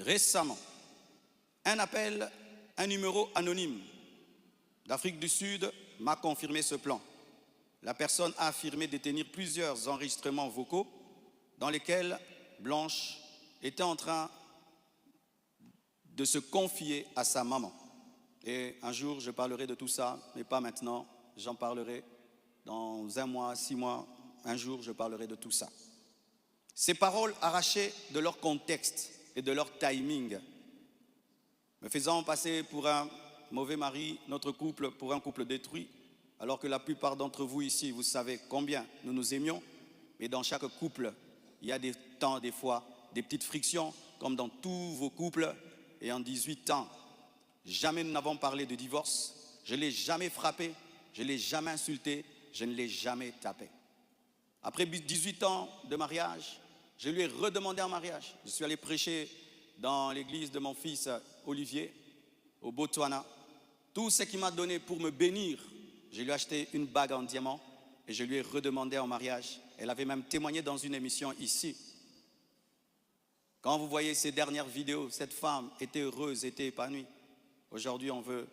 Récemment, un appel, un numéro anonyme d'Afrique du Sud m'a confirmé ce plan. La personne a affirmé détenir plusieurs enregistrements vocaux dans lesquels Blanche était en train de se confier à sa maman. Et un jour, je parlerai de tout ça, mais pas maintenant. J'en parlerai dans 1 mois, 6 mois. Un jour, je parlerai de tout ça. Ces paroles arrachées de leur contexte et de leur timing, me faisant passer pour un mauvais mari, notre couple pour un couple détruit, alors que la plupart d'entre vous ici, vous savez combien nous nous aimions, mais dans chaque couple, il y a des temps, des fois, des petites frictions, comme dans tous vos couples. Et en 18 ans, jamais nous n'avons parlé de divorce, je ne l'ai jamais frappé, je ne l'ai jamais insulté, je ne l'ai jamais tapé. Après 18 ans de mariage, je lui ai redemandé en mariage. Je suis allé prêcher dans l'église de mon fils Olivier, au Botswana. Tout ce qu'il m'a donné pour me bénir, je lui ai acheté une bague en diamant et je lui ai redemandé en mariage. Elle avait même témoigné dans une émission ici. Quand vous voyez ces dernières vidéos, cette femme était heureuse, était épanouie. Aujourd'hui, on veut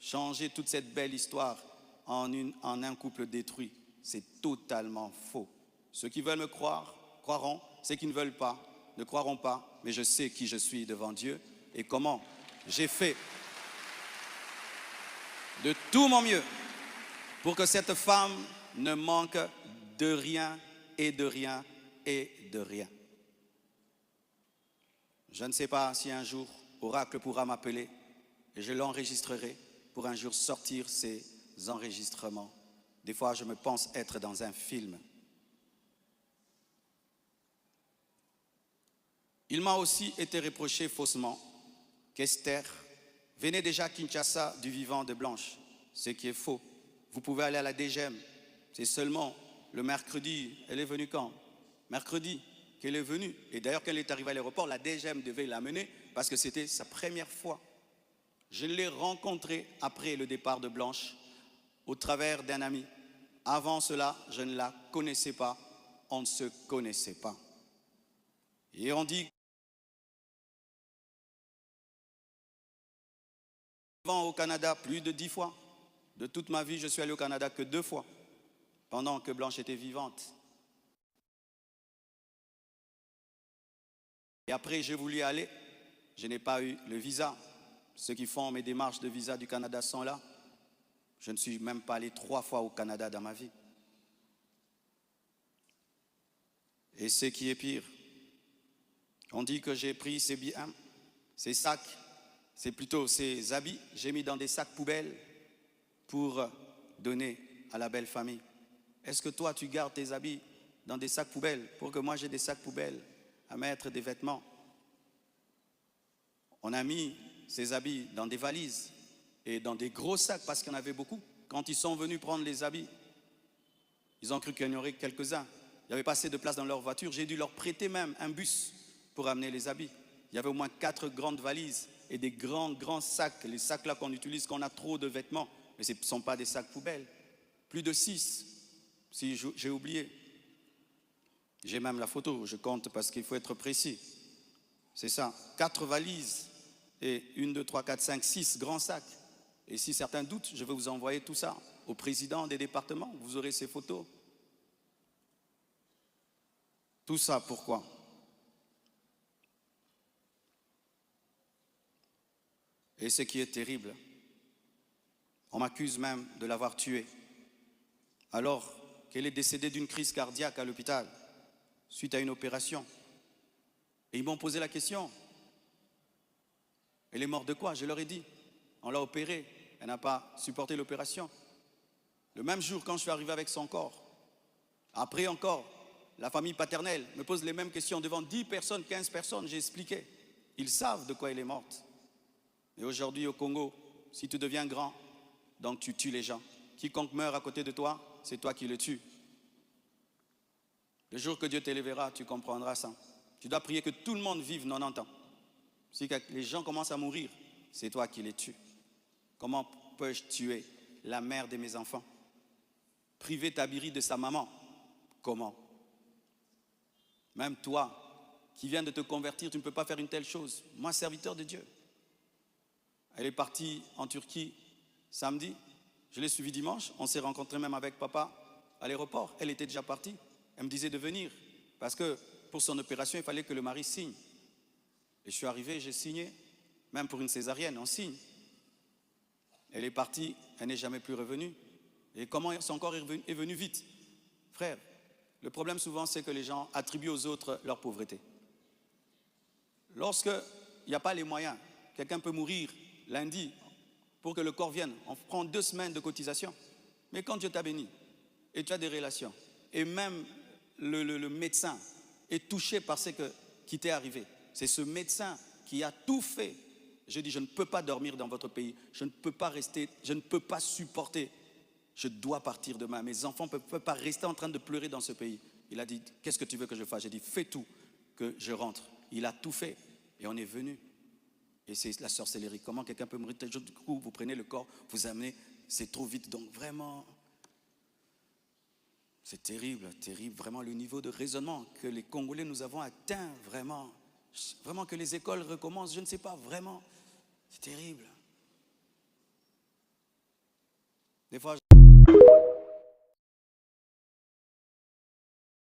changer toute cette belle histoire en un couple détruit. C'est totalement faux. Ceux qui veulent me croire, croiront. Ceux qui ne veulent pas, ne croiront pas. Mais je sais qui je suis devant Dieu et comment j'ai fait de tout mon mieux pour que cette femme ne manque de rien et de rien et de rien. Je ne sais pas si un jour Oracle pourra m'appeler et je l'enregistrerai pour un jour sortir ces enregistrements. Des fois, je me pense être dans un film. Il m'a aussi été reproché faussement qu'Esther venait déjà à Kinshasa du vivant de Blanche, ce qui est faux. Vous pouvez aller à la DGM, c'est seulement le mercredi. Elle est venue quand? Mercredi qu'elle est venue. Et d'ailleurs, quand elle est arrivée à l'aéroport, la DGM devait l'amener parce que c'était sa première fois. Je l'ai rencontrée après le départ de Blanche au travers d'un ami. Avant cela, je ne la connaissais pas, on ne se connaissait pas. Et on dit au Canada plus de 10 fois. De toute ma vie, je suis allé au Canada que 2 fois, pendant que Blanche était vivante. Et après, j'ai voulu aller, je n'ai pas eu le visa. Ceux qui font mes démarches de visa du Canada sont là. Je ne suis même pas allé 3 fois au Canada dans ma vie. Et ce qui est pire, on dit que j'ai pris ces biens, ces sacs, c'est plutôt ces habits, j'ai mis dans des sacs poubelles pour donner à la belle famille. Est-ce que toi, tu gardes tes habits dans des sacs poubelles pour que moi, j'ai des sacs poubelles à mettre des vêtements? On a mis ces habits dans des valises et dans des gros sacs parce qu'il y en avait beaucoup. Quand ils sont venus prendre les habits, ils ont cru qu'il y en aurait quelques-uns. Il n'y avait pas assez de place dans leur voiture. J'ai dû leur prêter même un bus pour amener les habits. Il y avait au moins 4 grandes valises et des grands sacs. Les sacs là qu'on utilise quand on a trop de vêtements. Mais ce ne sont pas des sacs poubelles. Plus de 6, si j'ai oublié. J'ai même la photo, je compte parce qu'il faut être précis. C'est ça, 4 valises et 1, 2, 3, 4, 5, 6 grands sacs. Et si certains doutent, je vais vous envoyer tout ça au président des départements. Vous aurez ces photos. Tout ça, pourquoi? Et ce qui est terrible, on m'accuse même de l'avoir tuée, alors qu'elle est décédée d'une crise cardiaque à l'hôpital, suite à une opération. Et ils m'ont posé la question, elle est morte de quoi? Je leur ai dit, on l'a opérée, elle n'a pas supporté l'opération. Le même jour, quand je suis arrivé avec son corps, après encore, la famille paternelle me pose les mêmes questions devant 10 personnes, 15 personnes, j'ai expliqué. Ils savent de quoi elle est morte. Et aujourd'hui au Congo, si tu deviens grand, donc tu tues les gens. Quiconque meurt à côté de toi, c'est toi qui le tues. Le jour que Dieu t'élèvera, tu comprendras ça. Tu dois prier que tout le monde vive 90 ans. Si les gens commencent à mourir, c'est toi qui les tues. Comment peux-je tuer la mère de mes enfants? Priver Tabiri de sa maman? Comment? Même toi, qui vient de te convertir, tu ne peux pas faire une telle chose. Moi, serviteur de Dieu. Elle est partie en Turquie samedi. Je l'ai suivie dimanche. On s'est rencontrés même avec papa à l'aéroport. Elle était déjà partie. Elle me disait de venir. Parce que pour son opération, il fallait que le mari signe. Et je suis arrivé, j'ai signé. Même pour une césarienne, on signe. Elle est partie, elle n'est jamais plus revenue. Et comment son corps est venu vite? Frère, le problème souvent, c'est que les gens attribuent aux autres leur pauvreté. Lorsqu'il n'y a pas les moyens, quelqu'un peut mourir lundi pour que le corps vienne. On prend 2 semaines de cotisation. Mais quand Dieu t'a béni et tu as des relations, et même le médecin est touché par ce qui t'est arrivé, c'est ce médecin qui a tout fait. Je dis, je ne peux pas dormir dans votre pays, je ne peux pas rester, je ne peux pas supporter. Je dois partir demain. Mes enfants ne peuvent pas rester en train de pleurer dans ce pays. Il a dit, qu'est-ce que tu veux que je fasse? J'ai dit, fais tout, que je rentre. Il a tout fait et on est venu. Et c'est la sorcellerie. Comment quelqu'un peut mourir? Du coup, vous prenez le corps, vous amenez, c'est trop vite. Donc vraiment, c'est terrible, terrible. Vraiment le niveau de raisonnement que les Congolais nous avons atteint, vraiment. Vraiment que les écoles recommencent, je ne sais pas, vraiment. C'est terrible. Des fois,